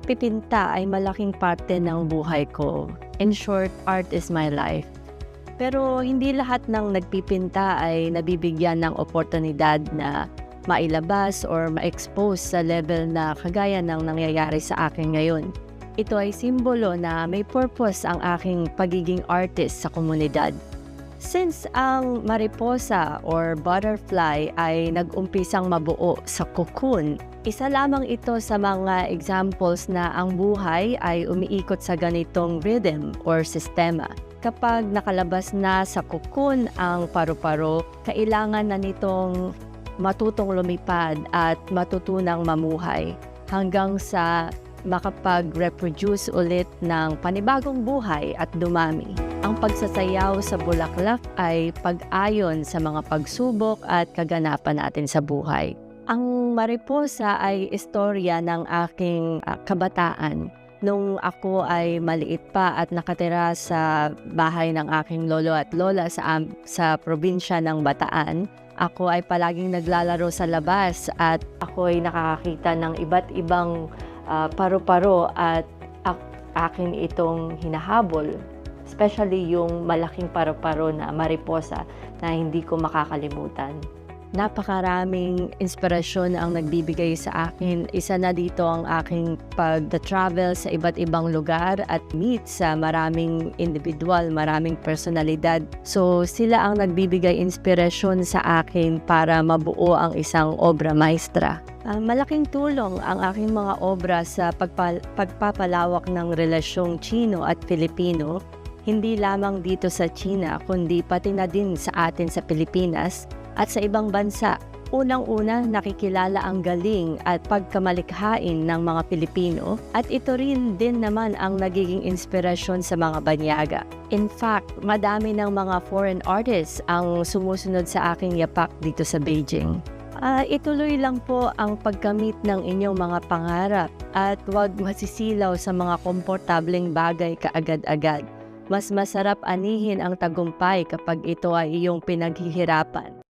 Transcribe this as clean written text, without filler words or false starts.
pagpipinta ay malaking parte ng buhay ko. In short, art is my life. Pero hindi lahat ng nagpipinta ay nabibigyan ng oportunidad na mailabas or ma-expose sa level na kagaya ng nangyayari sa akin ngayon. Ito ay simbolo na may purpose ang aking pagiging artist sa komunidad. Since ang mariposa or butterfly ay nag-umpisang mabuo sa cocoon, isa lamang ito sa mga examples na ang buhay ay umiikot sa ganitong rhythm or sistema. Kapag nakalabas na sa cocoon ang paru-paro, kailangan na nitong matutong lumipad at matutunang mamuhay hanggang sa makapag-reproduce ulit ng panibagong buhay at dumami. Ang pagsasayaw sa bulaklak ay pag-ayon sa mga pagsubok at kaganapan natin sa buhay. Ang mariposa ay istorya ng aking kabataan. Nung ako ay maliit pa at nakatira sa bahay ng aking lolo at lola sa probinsya ng Bataan, ako ay palaging naglalaro sa labas at ako ay nakakakita ng iba't ibang paru-paro at akin itong hinahabol. Especially yung malaking paru-paro na mariposa na hindi ko makakalimutan. Napakaraming inspirasyon ang nagbibigay sa akin. Isa na dito ang aking pag-travel sa iba't ibang lugar at meet sa maraming individual, maraming personalidad. So sila ang nagbibigay inspirasyon sa akin para mabuo ang isang obra maestra. Malaking tulong ang aking mga obra sa pagpapalawak ng relasyong Chino at Filipino, hindi lamang dito sa China kundi pati na din sa atin sa Pilipinas at sa ibang bansa. Unang-una, nakikilala ang galing at pagkamalikhain ng mga Pilipino at ito rin din naman ang nagiging inspirasyon sa mga banyaga. In fact, madami ng mga foreign artists ang sumusunod sa aking yapak dito sa Beijing. Ituloy lang po ang pagkamit ng inyong mga pangarap at huwag masisilaw sa mga komportableng bagay kaagad-agad. Mas masarap anihin ang tagumpay kapag ito ay iyong pinaghihirapan.